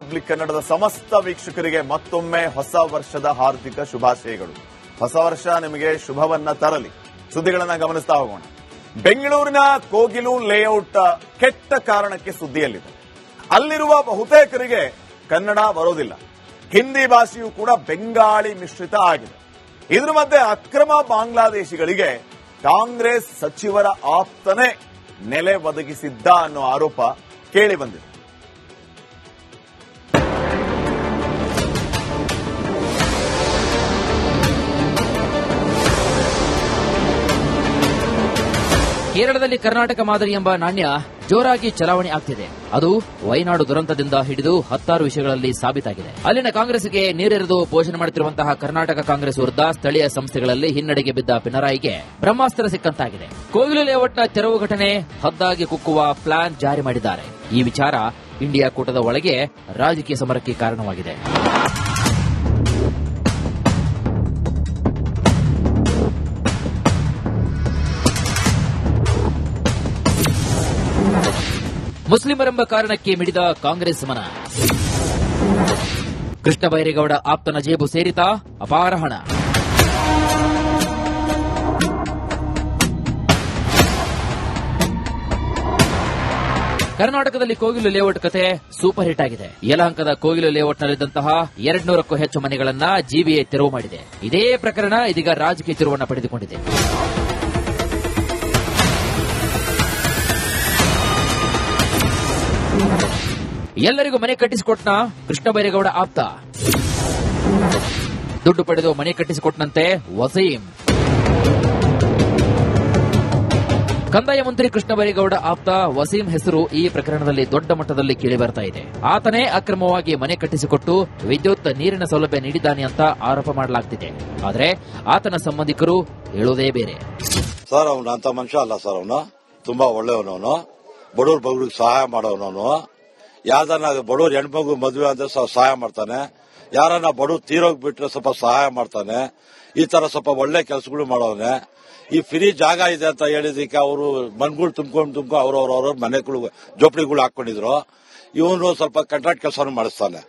Republic ಕನ್ನಡದ ಸಮಸ್ತ ವೀಕ್ಷಕರಿಗೆ ಮತ್ತೊಮ್ಮೆ ಹೊಸ ವರ್ಷದ ಹಾರ್ದಿಕ ಶುಭಾಶಯಗಳು. ಹೊಸ ವರ್ಷ ನಿಮಗೆ ಶುಭವನ್ನ ತರಲಿ. ಸುದ್ದಿಗಳನ್ನ ಗಮನಿಸ್ತಾ ಹೋಗೋಣ. ಬೆಂಗಳೂರಿನ ಕೋಗಿಲು ಲೇಔಟ್ ಕೆಟ್ಟ ಕಾರಣಕ್ಕೆ ಸುದ್ದಿಯಲ್ಲಿದೆ. ಅಲ್ಲಿರುವ ಬಹುತೇಕರಿಗೆ ಕನ್ನಡ ಬರೋದಿಲ್ಲ. ಹಿಂದಿ ಭಾಷೆಯೂ ಕೂಡ ಬೆಂಗಾಳಿ ಮಿಶ್ರಿತ ಆಗಿದೆ. ಇದರ ಮಧ್ಯೆ ಅಕ್ರಮ ಬಾಂಗ್ಲಾದೇಶಿಗಳಿಗೆ ಕಾಂಗ್ರೆಸ್ ಸಚಿವರ ಆಪ್ತನೇ ನೆಲೆ ಒದಗಿಸಿದ್ದ ಅನ್ನೋ ಆರೋಪ ಕೇಳಿಬಂದಿದೆ. ಕೇರಳದಲ್ಲಿ ಕರ್ನಾಟಕ ಮಾದರಿ ಎಂಬ ನಾಣ್ಯ ಜೋರಾಗಿ ಚಲಾವಣೆ ಆಗ್ತಿದೆ. ಅದು ವೈನಾಡು ದುರಂತದಿಂದ ಹಿಡಿದು 10 ವಿಷಯಗಳಲ್ಲಿ ಸಾಬೀತಾಗಿದೆ. ಅಲ್ಲಿನ ಕಾಂಗ್ರೆಸ್ಗೆ ನೀರೆರೆದು ಪೋಷಣೆ ಮಾಡುತ್ತಿರುವಂತಹ ಕರ್ನಾಟಕ ಕಾಂಗ್ರೆಸ್ ವಿರುದ್ಧ ಸ್ಥಳೀಯ ಸಂಸ್ಥೆಗಳಲ್ಲಿ ಹಿನ್ನಡೆಗೆ ಬಿದ್ದ ಪಿಣರಾಯಿಗೆ ಬ್ರಹ್ಮಾಸ್ತ್ರ ಸಿಕ್ಕಂತಾಗಿದೆ. ಕೋಗಿಲು ಲೇಔಟ್ನ ತೆರವು ಘಟನೆ ಹದ್ದಾಗಿ ಕುಕ್ಕುವ ಪ್ಲಾನ್ ಜಾರಿ ಮಾಡಿದ್ದಾರೆ. ಈ ವಿಚಾರ ಇಂಡಿಯಾ ಕೂಟದ ಒಳಗೆ ರಾಜಕೀಯ ಸಮರಕ್ಕೆ ಕಾರಣವಾಗಿದೆ. ಮುಸ್ಲಿಮರೆಂಬ ಕಾರಣಕ್ಕೆ ಮಿಡಿದ ಕಾಂಗ್ರೆಸ್ ಮನ. ಕೃಷ್ಣ ಬೈರೇಗೌಡ ಆಪ್ತನ ಜೇಬು ಸೇರಿತ ಅಪಾರ ಹಣ. ಕರ್ನಾಟಕದಲ್ಲಿ ಕೋಗಿಲು ಲೇಔಟ್ ಕತೆ ಸೂಪರ್ ಹಿಟ್ ಆಗಿದೆ. ಯಲಹಂಕದ ಕೋಗಿಲು ಲೇಔಟ್ನಲ್ಲಿದ್ದಂತಹ 200ಕ್ಕೂ ಹೆಚ್ಚು ಮನೆಗಳನ್ನ ಜಿಬಿಎ ತೆರವು ಮಾಡಿದೆ. ಇದೇ ಪ್ರಕರಣ ಇದೀಗ ರಾಜಕೀಯ ತಿರುವನ್ನು ಪಡೆದುಕೊಂಡಿದೆ. ಎಲ್ಲರಿಗೂ ಮನೆ ಕಟ್ಟಿಸಿಕೊಟ್ನ ಕೃಷ್ಣ ಬೈರೇಗೌಡ ಆಪ್ತ. ದುಡ್ಡು ಪಡೆದು ಮನೆ ಕಟ್ಟಿಸಿಕೊಟ್ಟನಂತೆ ವಸೀಂ. ಕಂದಾಯ ಮಂತ್ರಿ ಕೃಷ್ಣ ಬೈರೇಗೌಡ ಆಪ್ತ ವಸೀಂ ಹೆಸರು ಈ ಪ್ರಕರಣದಲ್ಲಿ ದೊಡ್ಡ ಮಟ್ಟದಲ್ಲಿ ಕೇಳಿಬರ್ತಾ ಇದೆ. ಆತನೇ ಅಕ್ರಮವಾಗಿ ಮನೆ ಕಟ್ಟಿಸಿಕೊಟ್ಟು ವಿದ್ಯುತ್ ನೀರಿನ ಸೌಲಭ್ಯ ನೀಡಿದ್ದಾನೆ ಅಂತ ಆರೋಪ ಮಾಡಲಾಗ್ತಿದೆ. ಆದರೆ ಆತನ ಸಂಬಂಧಿಕರು ಹೇಳೋದೇ ಬೇರೆ. ಸರ್, ಅವನು ಅಂತ ಮನುಷ್ಯ ಅಲ್ಲ ಸರ್. ಅವನು ತುಂಬಾ ಒಳ್ಳೆಯವನವನು. ಬಡವ್ರ ಬಗ್ರಿಗೆ ಸಹಾಯ ಮಾಡೋನವನು. ಯಾವ್ದನ್ನ ಬಡವ್ರ ಹೆಣ್ಮಗು ಮದುವೆ ಅಂದ್ರೆ ಸಹಾಯ ಮಾಡ್ತಾನೆ. ಯಾರನ್ನ ಬಡವ್ರು ತೀರೋಗ್ಬಿಟ್ರೆ ಸ್ವಲ್ಪ ಸಹಾಯ ಮಾಡ್ತಾನೆ. ಈ ತರ ಸ್ವಲ್ಪ ಒಳ್ಳೆ ಕೆಲಸಗಳು ಮಾಡೋನೆ. ಈ ಫ್ರೀ ಜಾಗ ಇದೆ ಅಂತ ಹೇಳಿದಕ್ಕೆ ಅವರು ಮನ್ಗಳು ತುಂಬ್ಕೊಂಡು ಅವ್ರವ್ರ ಮನೆಗಳು ಜೋಪಡಿಗಳು ಹಾಕೊಂಡಿದ್ರು. ಇವನು ಸ್ವಲ್ಪ ಕಾಂಟ್ರಾಕ್ಟ್ ಕೆಲಸನೂ ಮಾಡಿಸ್ತಾನೆ.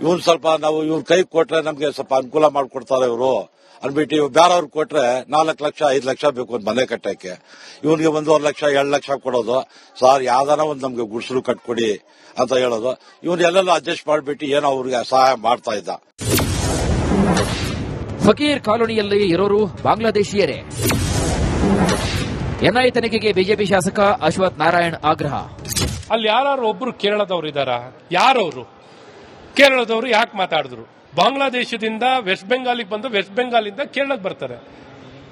ಇವನು ಸ್ವಲ್ಪ ನಾವು ಇವ್ರ ಕೈ ಕೊಟ್ರೆ ನಮ್ಗೆ ಸ್ವಲ್ಪ ಅನುಕೂಲ ಮಾಡ್ಕೊಡ್ತಾರೆ ಇವರು ಅನ್ಬಿಟ್ಟು ಬೇರೆಯವ್ರು ಕೊಟ್ರೆ 4 ಲಕ್ಷ 5 ಲಕ್ಷ ಬೇಕು ಒಂದು ಮನೆ ಕಟ್ಟಕ್ಕೆ. ಇವನಿಗೆ 1.5 ಲಕ್ಷ 2 ಲಕ್ಷ ಕೊಡೋದು. ಸಾರ್ ಯಾವ್ದಾನ ಒಂದು ನಮ್ಗೆ ಗುಡಿಸಲು ಕಟ್ಕೊಡಿ ಅಂತ ಹೇಳೋದು. ಇವನು ಎಲ್ಲೆಲ್ಲ ಅಡ್ಜಸ್ಟ್ ಮಾಡಿಬಿಟ್ಟು ಏನೋ ಅವ್ರಿಗೆ ಸಹಾಯ ಮಾಡ್ತಾ ಇದ್ದ. ಫಕೀರ್ ಕಾಲೋನಿಯಲ್ಲಿ ಇರೋರು ಬಾಂಗ್ಲಾದೇಶಿಯರೇ. ಎನ್ಐ ತನಿಖೆಗೆ ಬಿಜೆಪಿ ಶಾಸಕ ಅಶ್ವಥ್ ನಾರಾಯಣ್ ಆಗ್ರಹ. ಅಲ್ಲಿ ಯಾರು ಒಬ್ರು ಕೇರಳದವರು ಇದ್ದಾರಾ? ಯಾರವರು ಕೇರಳದವರು ಯಾಕೆ ಮಾತಾಡಿದ್ರು? ಬಾಂಗ್ಲಾದೇಶದಿಂದ ವೆಸ್ಟ್ ಬೆಂಗಾಲಿಗೆ ಬಂದು ವೆಸ್ಟ್ ಬೆಂಗಾಲಿಂದ ಕೇರಳಕ್ಕೆ ಬರ್ತಾರೆ,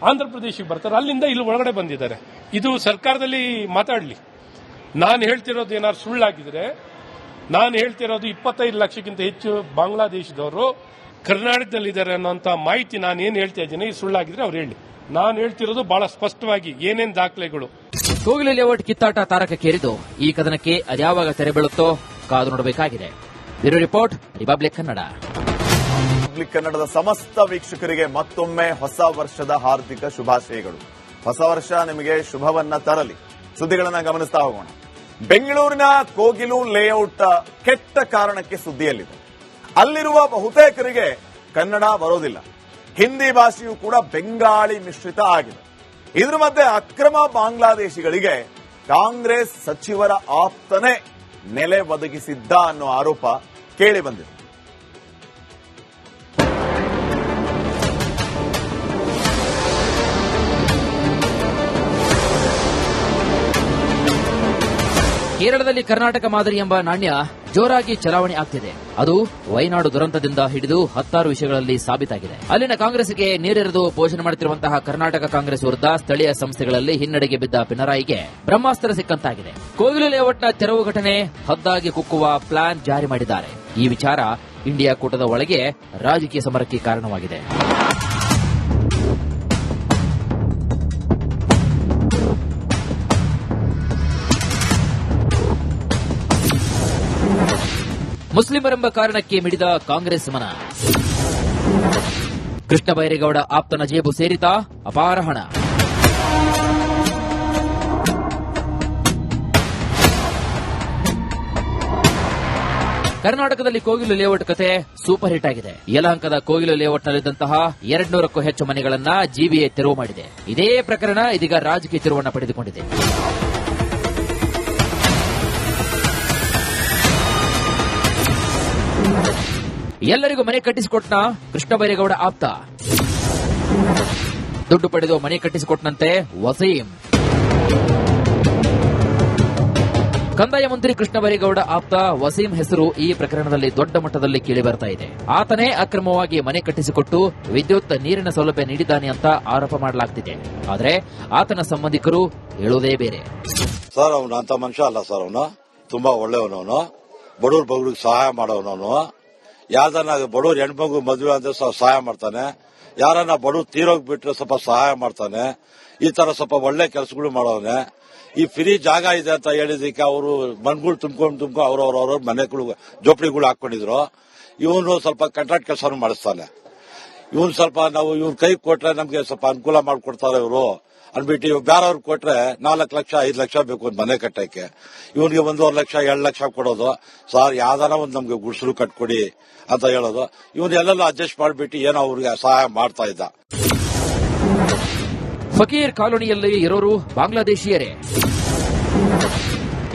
ಆಂಧ್ರ ಪ್ರದೇಶಕ್ಕೆ ಬರ್ತಾರೆ, ಅಲ್ಲಿಂದ ಇಲ್ಲಿ ಒಳಗಡೆ ಬಂದಿದ್ದಾರೆ. ಇದು ಸರ್ಕಾರದಲ್ಲಿ ಮಾತಾಡಲಿ. ನಾನು ಹೇಳ್ತಿರೋದು ಏನಾದ್ರು ಸುಳ್ಳಾಗಿದ್ರೆ, ನಾನು ಹೇಳ್ತಿರೋದು 25 ಲಕ್ಷಕ್ಕಿಂತ ಹೆಚ್ಚು ಬಾಂಗ್ಲಾದೇಶದವರು ಕರ್ನಾಟಕದಲ್ಲಿದ್ದಾರೆ ಅನ್ನೋಂಥ ಮಾಹಿತಿ ನಾನು ಏನ್ ಹೇಳ್ತಾ ಇದ್ದೀನಿ ಸುಳ್ಳಾಗಿದ್ರೆ ಅವ್ರು ಹೇಳಿ. ನಾನು ಹೇಳ್ತಿರೋದು ಬಹಳ ಸ್ಪಷ್ಟವಾಗಿ ಏನೇನ್ ದಾಖಲೆಗಳು. ಕೋಗಿಲು ಲೇಔಟ್ ಕಿತ್ತಾಟ ತಾರಕಕ್ಕೇರಿದ್ದು ಈ ಕದನಕ್ಕೆ ಅದ್ಯಾವಾಗ ತೆರೆ ಬೀಳುತ್ತೋ ಕಾದು ನೋಡಬೇಕಾಗಿದೆ. Bureau report, republic Kannada. Republic ಕನ್ನಡದ ಸಮಸ್ತ ವೀಕ್ಷಕರಿಗೆ ಮತ್ತೊಮ್ಮೆ ಹೊಸ ವರ್ಷದ ಹಾರ್ದಿಕ ಶುಭಾಶಯಗಳು. ಹೊಸ ವರ್ಷ ನಿಮಗೆ ಶುಭವನ್ನ ತರಲಿ. ಸುದ್ದಿಗಳನ್ನ ಗಮನಿಸ್ತಾ ಹೋಗೋಣ. ಬೆಂಗಳೂರಿನ ಕೋಗಿಲು ಲೇಔಟ್ ಕೆಟ್ಟ ಕಾರಣಕ್ಕೆ ಸುದ್ದಿಯಲ್ಲಿದೆ. ಅಲ್ಲಿರುವ ಬಹುತೇಕರಿಗೆ ಕನ್ನಡ ಬರೋದಿಲ್ಲ. ಹಿಂದಿ ಭಾಷೆಯೂ ಕೂಡ ಬೆಂಗಾಳಿ ಮಿಶ್ರಿತ ಆಗಿದೆ. ಇದರ ಮಧ್ಯೆ ಅಕ್ರಮ ಬಾಂಗ್ಲಾದೇಶಿಗಳಿಗೆ ಕಾಂಗ್ರೆಸ್ ಸಚಿವರ ಆಪ್ತನೇ ನೆಲೆ ಒದಗಿಸಿದ್ದ ಅನ್ನೋ ಆರೋಪ ಕೇಳಿಬಂದಿದೆ. ಕೇರಳದಲ್ಲಿ ಕರ್ನಾಟಕ ಮಾದರಿ ಎಂಬ ನಾಣ್ಯ ಜೋರಾಗಿ ಚಲಾವಣೆ ಆಗ್ತಿದೆ. ಅದು ವೈನಾಡು ದುರಂತದಿಂದ ಹಿಡಿದು 10 ವಿಷಯಗಳಲ್ಲಿ ಸಾಬೀತಾಗಿದೆ. ಅಲ್ಲಿನ ಕಾಂಗ್ರೆಸ್ಗೆ ನೀರೆರೆದು ಪೋಷಣೆ ಮಾಡುತ್ತಿರುವಂತಹ ಕರ್ನಾಟಕ ಕಾಂಗ್ರೆಸ್ ವಿರುದ್ಧ ಸ್ಥಳೀಯ ಸಂಸ್ಥೆಗಳಲ್ಲಿ ಹಿನ್ನಡೆಗೆ ಬಿದ್ದ ಪಿಣರಾಯಿಗೆ ಬ್ರಹ್ಮಾಸ್ತ್ರ ಸಿಕ್ಕಂತಾಗಿದೆ. ಕೋಗಿಲು ಲೇಔಟ್ನ ತೆರವು ಘಟನೆ ಹದ್ದಾಗಿ ಕುಕ್ಕುವ ಪ್ಲಾನ್ ಜಾರಿ ಮಾಡಿದ್ದಾರೆ. ಈ ವಿಚಾರ ಇಂಡಿಯಾ ಕೂಟದ ಒಳಗೆ ರಾಜಕೀಯ ಸಮರಕ್ಕೆ ಕಾರಣವಾಗಿದೆ. ಮುಸ್ಲಿಮರೆಂಬ ಕಾರಣಕ್ಕೆ ಮಿಡಿದ ಕಾಂಗ್ರೆಸ್ ಮನ. ಕೃಷ್ಣ ಬೈರೇಗೌಡ ಆಪ್ತನ ಜೇಬು ಸೇರಿತ ಅಪಾರ ಹಣ. ಕರ್ನಾಟಕದಲ್ಲಿ ಕೋಗಿಲು ಲೇಔಟ್ ಕತೆ ಸೂಪರ್ ಹಿಟ್ ಆಗಿದೆ. ಯಲಹಂಕದ ಕೋಗಿಲು ಲೇಔಟ್ನಲ್ಲಿದ್ದಂತಹ 200ಕ್ಕೂ ಹೆಚ್ಚು ಮನೆಗಳನ್ನ ಜಿಬಿಎ ತೆರವು ಮಾಡಿದೆ. ಇದೇ ಪ್ರಕರಣ ಇದೀಗ ರಾಜಕೀಯ ತಿರುವನ್ನ ಪಡೆದುಕೊಂಡಿದೆ. ಎಲ್ಲರಿಗೂ ಮನೆ ಕಟ್ಟಿಸಿಕೊಟ್ನ ಕೃಷ್ಣ ಬೈರೇಗೌಡ ಆಪ್ತ. ದುಡ್ಡು ಪಡೆದು ಮನೆ ಕಟ್ಟಿಸಿಕೊಟ್ಟನಂತೆ ವಸೀಂ. ಕಂದಾಯ ಮಂತ್ರಿ ಕೃಷ್ಣ ಬೈರೇಗೌಡ ಆಪ್ತ ವಸೀಂ ಹೆಸರು ಈ ಪ್ರಕರಣದಲ್ಲಿ ದೊಡ್ಡ ಮಟ್ಟದಲ್ಲಿ ಕೇಳಿ ಬರ್ತಾ ಇದೆ. ಆತನೇ ಅಕ್ರಮವಾಗಿ ಮನೆ ಕಟ್ಟಿಸಿಕೊಟ್ಟು ವಿದ್ಯುತ್ ನೀರಿನ ಸೌಲಭ್ಯ ನೀಡಿದ್ದಾನೆ ಅಂತ ಆರೋಪ ಮಾಡಲಾಗ್ತಿದೆ. ಆದರೆ ಆತನ ಸಂಬಂಧಿಕರು ಹೇಳೋದೇ ಬೇರೆ. ಸರ್ ಅವನು ಅಂತ ಮನುಷ್ಯ ಅಲ್ಲ ಸರ್. ಅವನು ತುಂಬಾ ಒಳ್ಳೆಯವನವನು, ಬಡವ್ರಿಗೆ ಸಹಾಯ ಮಾಡೋನವನು. ಯಾವ್ದನ್ನ ಬಡವ್ರ ಹೆಣ್ಮಗು ಮದುವೆ ಅಂದ್ರೆ ಸಹಾಯ ಮಾಡ್ತಾನೆ. ಯಾರನ್ನ ಬಡವ್ರು ತೀರೋಗ್ಬಿಟ್ರೆ ಸ್ವಲ್ಪ ಸಹಾಯ ಮಾಡ್ತಾನೆ. ಈ ತರ ಸ್ವಲ್ಪ ಒಳ್ಳೆ ಕೆಲಸಗಳು ಮಾಡೋನೆ. ಈ ಫ್ರೀ ಜಾಗ ಇದೆ ಅಂತ ಹೇಳಿದಕ್ಕೆ ಅವರು ಮಣ್ಗಳು ತುಂಬ್ಕೊಂಡು ಅವ್ರವ್ರ ಮನೆಗಳು ಜೋಪಡಿಗಳು ಹಾಕೊಂಡಿದ್ರು. ಇವನು ಸ್ವಲ್ಪ ಕಾಂಟ್ರಾಕ್ಟ್ ಕೆಲಸ ಮಾಡಿಸ್ತಾನೆ. ಇವನು ಸ್ವಲ್ಪ ನಾವು ಇವ್ನ ಕೈ ಕೊಟ್ರೆ ನಮ್ಗೆ ಸ್ವಲ್ಪ ಅನುಕೂಲ ಮಾಡ್ಕೊಡ್ತಾರೆ ಇವರು ಅನ್ಬಿಟ್ಟು ಬೇರೆಯವ್ರಿಗೆ ಕೊಟ್ರೆ 4 ಲಕ್ಷ 5 ಲಕ್ಷ ಬೇಕು ಒಂದು ಮನೆ ಕಟ್ಟಕ್ಕೆ. ಇವನಿಗೆ 1.5 ಲಕ್ಷ 2 ಲಕ್ಷ ಕೊಡೋದು. ಸರ್ ಯಾವ್ದಾರ ಒಂದು ನಮ್ಗೆ ಗುಡಿಸಲು ಕಟ್ಕೊಡಿ ಅಂತ ಹೇಳೋದು. ಇವನು ಎಲ್ಲೆಲ್ಲ ಅಡ್ಜಸ್ಟ್ ಮಾಡಿಬಿಟ್ಟು ಏನೋ ಅವ್ರಿಗೆ ಸಹಾಯ ಮಾಡ್ತಾ ಇದ್ದ. ಫಕೀರ್ ಕಾಲೋನಿಯಲ್ಲಿ ಇರೋರು ಬಾಂಗ್ಲಾದೇಶಿಯರೇ.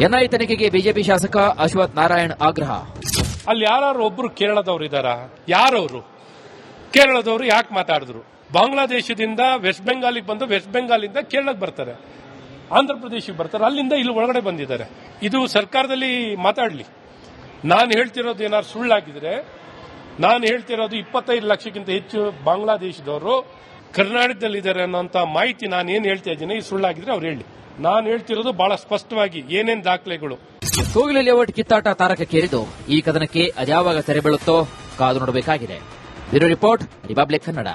ಎನ್ಐ ತನಿಖೆಗೆ ಬಿಜೆಪಿ ಶಾಸಕ ಅಶ್ವಥ್ ನಾರಾಯಣ್ ಆಗ್ರಹ. ಅಲ್ಲಿ ಯಾರು ಒಬ್ರು ಕೇರಳದವ್ರು ಇದಾರ? ಯಾರವರು ಕೇರಳದವರು ಯಾಕೆ ಮಾತಾಡಿದ್ರು? ಬಾಂಗ್ಲಾದೇಶದಿಂದ ವೆಸ್ಟ್ ಬೆಂಗಾಲಿಗೆ ಬಂದು ವೆಸ್ಟ್ ಬೆಂಗಾಲಿಂದ ಕೇರಳಕ್ಕೆ ಬರ್ತಾರೆ, ಆಂಧ್ರ ಪ್ರದೇಶಕ್ಕೆ ಬರ್ತಾರೆ, ಅಲ್ಲಿಂದ ಇಲ್ಲಿ ಒಳಗಡೆ ಬಂದಿದ್ದಾರೆ. ಇದು ಸರ್ಕಾರದಲ್ಲಿ ಮಾತಾಡ್ಲಿ. ನಾನು ಹೇಳ್ತಿರೋದು ಏನಾದ್ರು ಸುಳ್ಳಾಗಿದ್ರೆ, ನಾನು ಹೇಳ್ತಿರೋದು 25 ಲಕ್ಷಕ್ಕಿಂತ ಹೆಚ್ಚು ಬಾಂಗ್ಲಾದೇಶದವರು ಕರ್ನಾಟಕದಲ್ಲಿದ್ದಾರೆ ಅನ್ನೋಂಥ ಮಾಹಿತಿ ನಾನು ಏನ್ ಹೇಳ್ತಾ ಇದ್ದೀನಿ ಸುಳ್ಳಾಗಿದ್ರೆ ಅವ್ರು ಹೇಳಿ. ನಾನು ಹೇಳ್ತಿರೋದು ಬಹಳ ಸ್ಪಷ್ಟವಾಗಿ ಏನೇನ್ ದಾಖಲೆಗಳು. ಕೋಗಿಲು ಲೇಔಟ್ ಕಿತ್ತಾಟ ತಾರಕಕ್ಕೇರಿದ್ದು ಈ ಕದನಕ್ಕೆ ಅದ್ಯಾವಾಗ ತೆರೆ ಬೀಳುತ್ತೋ ಕಾದು ನೋಡಬೇಕಾಗಿದೆ. Bureau report, republic Kannada.